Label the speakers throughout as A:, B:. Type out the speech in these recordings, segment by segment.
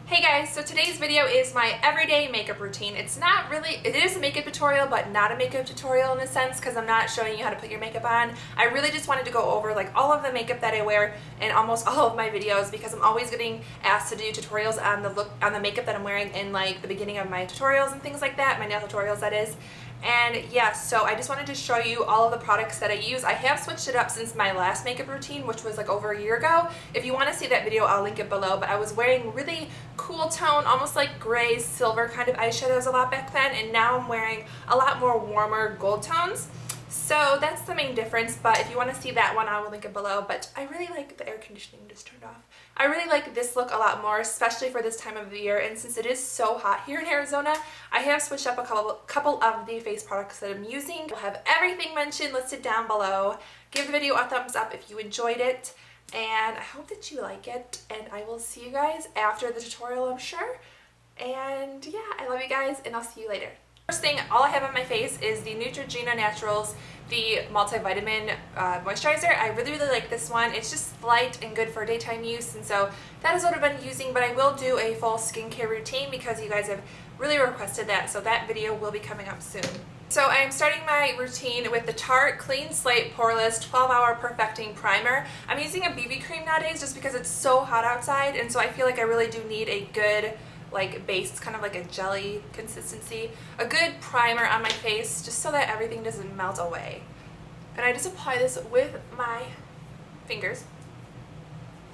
A: Hey guys, so today's video is my everyday makeup routine. It is a makeup tutorial, but not a makeup tutorial in a sense because I'm not showing you how to put your makeup on. I really just wanted to go over like all of the makeup that I wear in almost all of my videos because I'm always getting asked to do tutorials on the makeup that I'm wearing in like the beginning of my tutorials and things like that, my nail tutorials that is. And yes, so I just wanted to show you all of the products that I use. I have switched it up since my last makeup routine, which was like over a year ago. If you want to see that video, I'll link it below. But I was wearing really cool tone, almost like gray, silver kind of eyeshadows a lot back then, and now I'm wearing a lot more warmer gold tones. So that's the main difference, but if you want to see that one, I will link it below. But I really like the air conditioning just turned off. I really like this look a lot more, especially for this time of the year, and since it is so hot here in Arizona, I have switched up a couple of the face products that I'm using. I'll have everything mentioned listed down below. Give the video a thumbs up if you enjoyed it, and I hope that you like it, and I will see you guys after the tutorial, I'm sure. And yeah, I love you guys, and I'll see you later. First thing, all I have on my face is the Neutrogena Naturals, the multivitamin moisturizer. I really like this one. It's just light and good for daytime use, and so that is what I've been using, but I will do a full skincare routine because you guys have really requested that, so that video will be coming up soon. So I am starting my routine with the Tarte Clean Slate Poreless 12-Hour Perfecting Primer. I'm using a BB cream nowadays just because it's so hot outside, and so I feel like I really do need a good like base. It's kind of like a jelly consistency, a good primer on my face just so that everything doesn't melt away. And I just apply this with my fingers.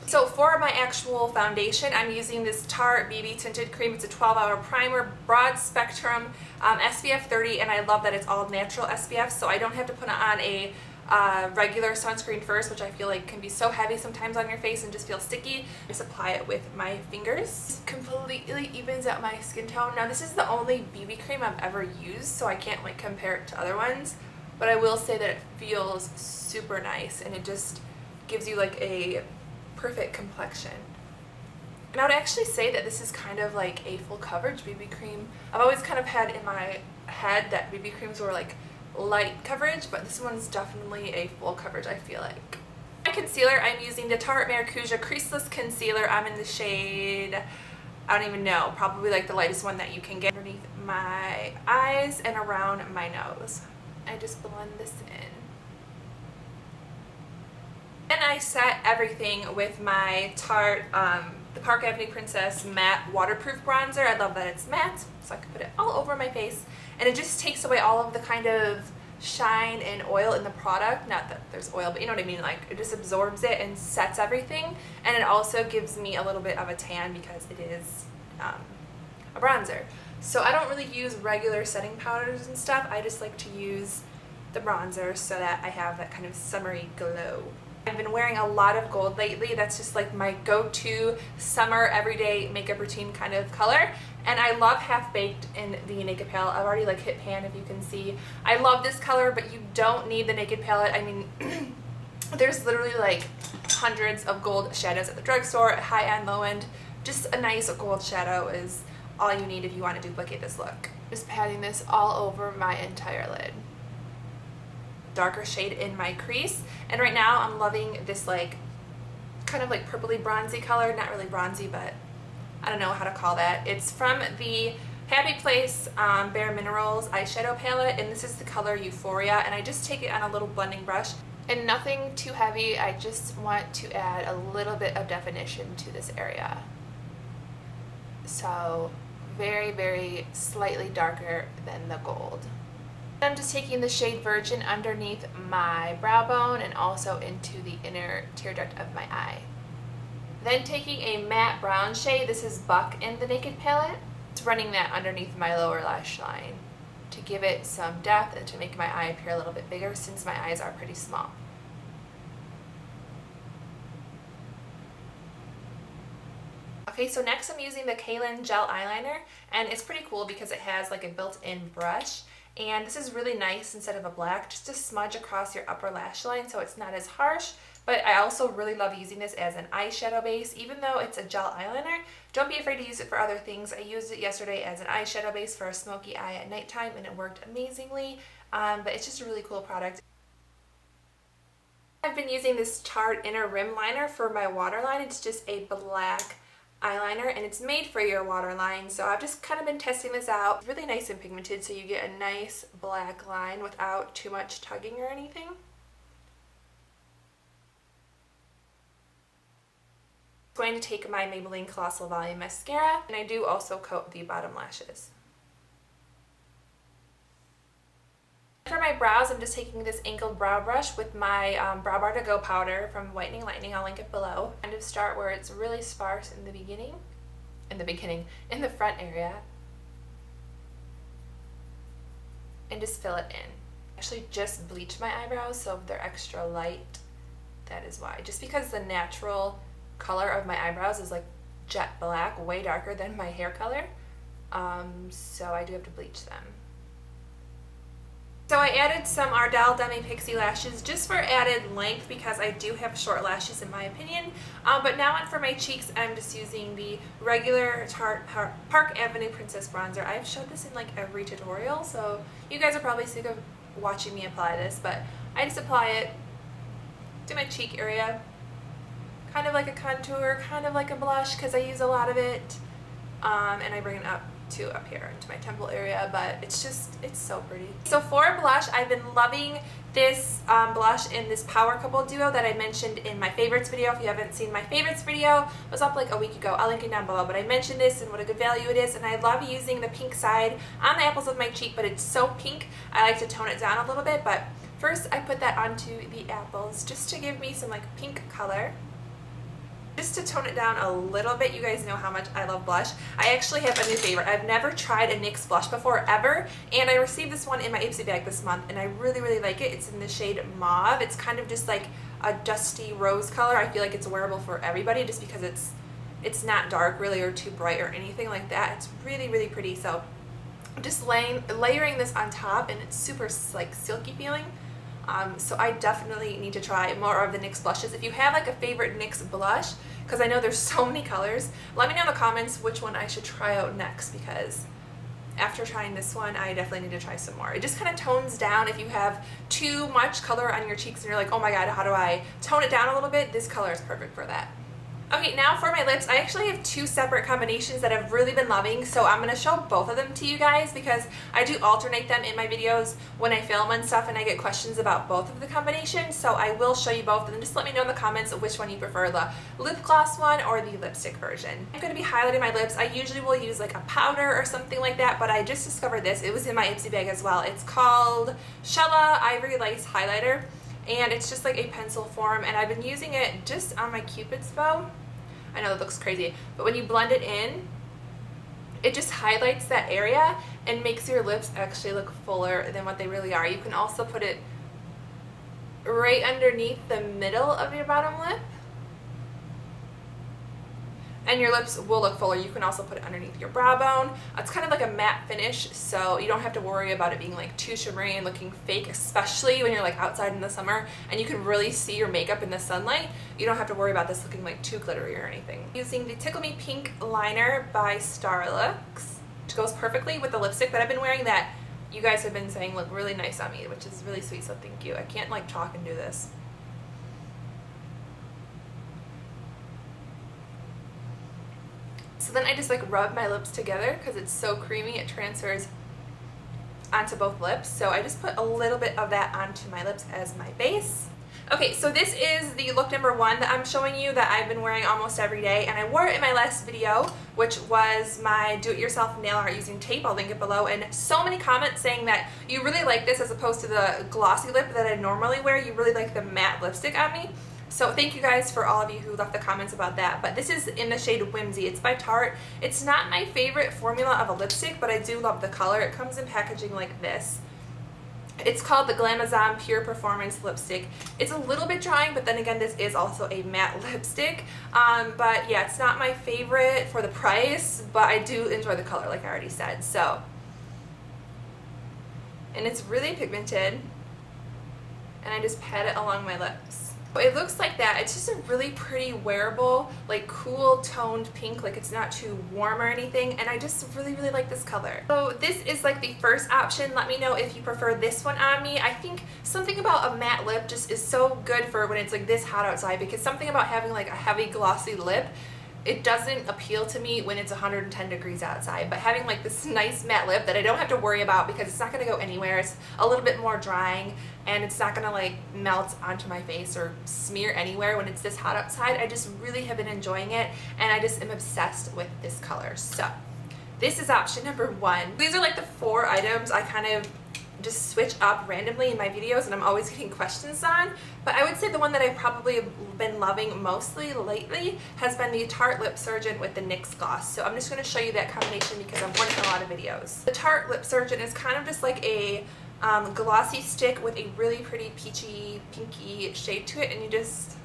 A: So for my actual foundation, I'm using this Tarte BB Tinted Cream. It's a 12-hour primer, broad spectrum, SPF 30, and I love that it's all natural SPF, so I don't have to put on a regular sunscreen first, which I feel like can be so heavy sometimes on your face and just feel sticky. Just apply it with my fingers. Completely evens out my skin tone. Now this is the only BB cream I've ever used, so I can't like compare it to other ones, but I will say that it feels super nice and it just gives you like a perfect complexion. And I would actually say that this is kind of like a full coverage BB cream. I've always kind of had in my head that BB creams were like light coverage, but this one's definitely a full coverage, I feel like. My concealer, I'm using the Tarte Maracuja Creaseless Concealer. I'm in the shade, I don't even know, probably like the lightest one that you can get, underneath my eyes and around my nose. I just blend this in. And I set everything with my Tarte, the Park Avenue Princess Matte Waterproof Bronzer. I love that it's matte, so I can put it all over my face. And it just takes away all of the kind of shine and oil in the product. Not that there's oil, but you know what I mean? Like, it just absorbs it and sets everything. And it also gives me a little bit of a tan because it is a bronzer. So I don't really use regular setting powders and stuff. I just like to use the bronzer so that I have that kind of summery glow. I've been wearing a lot of gold lately. That's just like my go-to summer everyday makeup routine kind of color. And I love Half Baked in the Naked Palette. I've already like hit pan if you can see. I love this color, but you don't need the Naked Palette. I mean, there's literally like hundreds of gold shadows at the drugstore, high end, low end. Just a nice gold shadow is all you need if you want to duplicate this look. Just patting this all over my entire lid. Darker shade in my crease, and right now I'm loving this like kind of like purpley bronzy color. Not really bronzy, but I don't know how to call that. It's from the Happy Place Bare Minerals eyeshadow palette, and this is the color Euphoria, and I just take it on a little blending brush and nothing too heavy. I just want to add a little bit of definition to this area, so very slightly darker than the gold. I'm just taking the shade Virgin underneath my brow bone and also into the inner tear duct of my eye. Then taking a matte brown shade, this is Buck in the Naked Palette, it's running that underneath my lower lash line to give it some depth and to make my eye appear a little bit bigger since my eyes are pretty small. Okay, so next I'm using the Kaylin Gel Eyeliner, and it's pretty cool because it has like a built-in brush. And this is really nice instead of a black, just to smudge across your upper lash line so it's not as harsh. But I also really love using this as an eyeshadow base. Even though it's a gel eyeliner, don't be afraid to use it for other things. I used it yesterday as an eyeshadow base for a smoky eye at nighttime and it worked amazingly. But it's just a really cool product. I've been using this Tarte Inner Rim Liner for my waterline. It's just a black eyeliner, and it's made for your waterline, so I've just kind of been testing this out. It's really nice and pigmented, so you get a nice black line without too much tugging or anything. I'm going to take my Maybelline Colossal Volume Mascara, and I do also coat the bottom lashes. For my brows, I'm just taking this angled brow brush with my Brow Bar To Go powder from Whitening Lightning. I'll link it below. Kind of start where it's really sparse in the beginning, in the front area, and just fill it in. Actually just bleach my eyebrows, so if they're extra light, that is why. Just because the natural color of my eyebrows is like jet black, way darker than my hair color, so I do have to bleach them. So I added some Ardell Demi Pixie lashes just for added length because I do have short lashes in my opinion. But now on for my cheeks, I'm just using the regular Tarte Park Avenue Princess Bronzer. I've showed this in like every tutorial, so you guys are probably sick of watching me apply this, but I just apply it to my cheek area. Kind of like a contour, kind of like a blush because I use a lot of it. And I bring it up here into my temple area, but it's so pretty. So for blush, I've been loving this blush in this Power Couple duo that I mentioned in my favorites video. If you haven't seen my favorites video, it was up like a week ago. I'll link it down below, but I mentioned this and what a good value it is, and I love using the pink side on the apples of my cheek, but it's so pink, I like to tone it down a little bit. But first I put that onto the apples just to give me some like pink color. Just to tone it down a little bit. You guys know how much I love blush. I actually have a new favorite. I've never tried a NYX blush before, ever, and I received this one in my Ipsy bag this month, and I really, really like it. It's in the shade Mauve. It's kind of just like a dusty rose color. I feel like it's wearable for everybody just because it's not dark really or too bright or anything like that. It's really, really pretty. So I'm just layering this on top, and it's super like silky feeling. So I definitely need to try more of the NYX blushes. If you have like a favorite NYX blush, because I know there's so many colors, let me know in the comments which one I should try out next, because after trying this one, I definitely need to try some more. It just kind of tones down if you have too much color on your cheeks and you're like, oh my god, how do I tone it down a little bit? This color is perfect for that. Okay, now for my lips, I actually have two separate combinations that I've really been loving, so I'm going to show both of them to you guys because I do alternate them in my videos when I film and stuff, and I get questions about both of the combinations, so I will show you both, and just let me know in the comments which one you prefer, the lip gloss one or the lipstick version. I'm going to be highlighting my lips. I usually will use like a powder or something like that, but I just discovered this. It was in my Ipsy bag as well. It's called Shella Ivory Lace Highlighter, and it's just like a pencil form, and I've been using it just on my Cupid's bow. I know it looks crazy, but when you blend it in, it just highlights that area and makes your lips actually look fuller than what they really are. You can also put it right underneath the middle of your bottom lip, and your lips will look fuller. You can also put it underneath your brow bone. It's kind of like a matte finish, so you don't have to worry about it being like too shimmery and looking fake, especially when you're like outside in the summer and you can really see your makeup in the sunlight. You don't have to worry about this looking like too glittery or anything. Using the Tickle Me Pink liner by Starlux, which goes perfectly with the lipstick that I've been wearing that you guys have been saying look really nice on me, which is really sweet, so thank you. I can't like talk and do this. So then I just like rub my lips together because it's so creamy, it transfers onto both lips. So I just put a little bit of that onto my lips as my base. Okay, so this is the look number one that I'm showing you that I've been wearing almost every day, and I wore it in my last video, which was my do-it-yourself nail art using tape. I'll link it below, and so many comments saying that you really like this as opposed to the glossy lip that I normally wear. You really like the matte lipstick on me. So thank you guys for all of you who left the comments about that. But this is in the shade Whimsy. It's by Tarte. It's not my favorite formula of a lipstick, but I do love the color. It comes in packaging like this. It's called the Glamazon Pure Performance Lipstick. It's a little bit drying, but then again, this is also a matte lipstick. But yeah, it's not my favorite for the price, but I do enjoy the color, like I already said. So, and it's really pigmented, and I just pat it along my lips. It looks like that. It's just a really pretty wearable, like cool toned pink, like it's not too warm or anything, and I just really, really like this color. So this is like the first option. Let me know if you prefer this one on me. I think something about a matte lip just is so good for when it's like this hot outside, because something about having like a heavy glossy lip it doesn't appeal to me when it's 110 degrees outside, but having like this nice matte lip that I don't have to worry about because it's not going to go anywhere, it's a little bit more drying, and it's not going to like melt onto my face or smear anywhere when it's this hot outside. I just really have been enjoying it, and I just am obsessed with this color. So this is option number 1. These are like the 4 items I kind of just switch up randomly in my videos and I'm always getting questions on, but I would say the one that I've probably been loving mostly lately has been the Tarte Lip Surgeon with the NYX gloss. So I'm just going to show you that combination because I've worn it in a lot of videos. The Tarte Lip Surgeon is kind of just like a glossy stick with a really pretty peachy pinky shade to it, and you just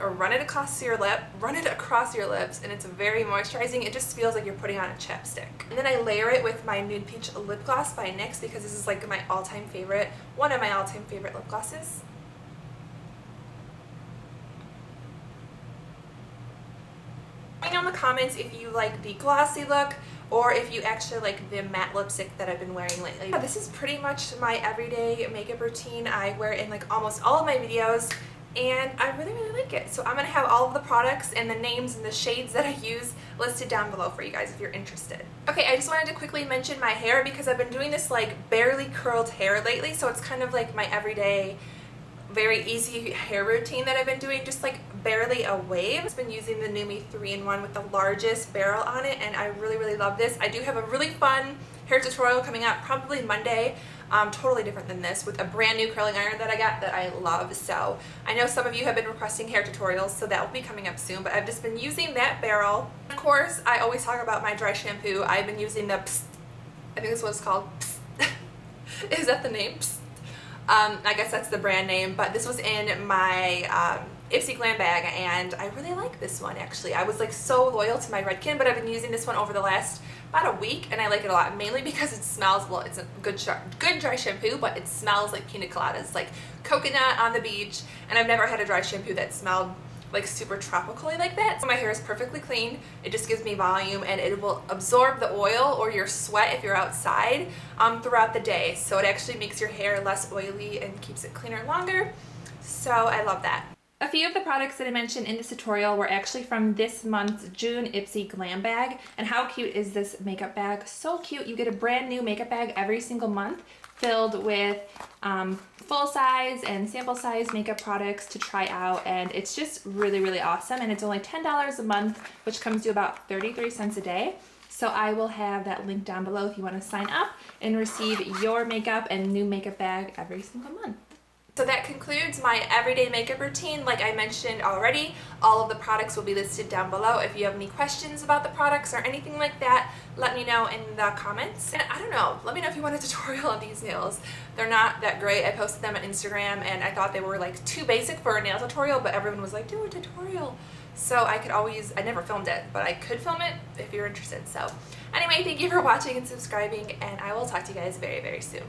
A: run it across your lips, and it's very moisturizing. It just feels like you're putting on a chapstick. And then I layer it with my Nude Peach lip gloss by NYX because this is like my all-time favorite, one of my all-time favorite lip glosses. Let me know in the comments if you like the glossy look or if you actually like the matte lipstick that I've been wearing lately. This is pretty much my everyday makeup routine. I wear it in like almost all of my videos, and I really like it. So I'm going to have all of the products and the names and the shades that I use listed down below for you guys if you're interested. Okay, I just wanted to quickly mention my hair because I've been doing this like barely curled hair lately, so it's kind of like my everyday very easy hair routine that I've been doing, just like barely a wave. I've been using the Numi 3-in-1 with the largest barrel on it, and I really love this. I do have a really fun hair tutorial coming out probably Monday, totally different than this, with a brand new curling iron that I got that I love. So I know some of you have been requesting hair tutorials, so that will be coming up soon, but I've just been using that barrel. Of course, I always talk about my dry shampoo. I've been using the Psst. I think that's what it's called. Psst. Is that the name? Psst. I guess that's the brand name, but this was in my Ipsy Glam bag, and I really like this one actually. I was like so loyal to my Redken, but I've been using this one over the last about a week, and I like it a lot, mainly because it smells, well, it's a good dry shampoo, but it smells like pina coladas, like coconut on the beach, and I've never had a dry shampoo that smelled like super tropically like that. So my hair is perfectly clean. It just gives me volume, and it will absorb the oil or your sweat if you're outside throughout the day. So it actually makes your hair less oily and keeps it cleaner longer. So I love that. A few of the products that I mentioned in this tutorial were actually from this month's June Ipsy Glam bag. And how cute is this makeup bag? So cute. You get a brand new makeup bag every single month filled with full size and sample size makeup products to try out, and it's just really awesome. And it's only $10 a month, which comes to about 33 cents a day. So I will have that link down below if you want to sign up and receive your makeup and new makeup bag every single month. So that concludes my everyday makeup routine. Like I mentioned already, all of the products will be listed down below. If you have any questions about the products or anything like that, let me know in the comments. And I don't know, let me know if you want a tutorial on these nails. They're not that great. I posted them on Instagram, and I thought they were like too basic for a nail tutorial, but everyone was like, do a tutorial. So I never filmed it, but I could film it if you're interested. So anyway, thank you for watching and subscribing, and I will talk to you guys very soon.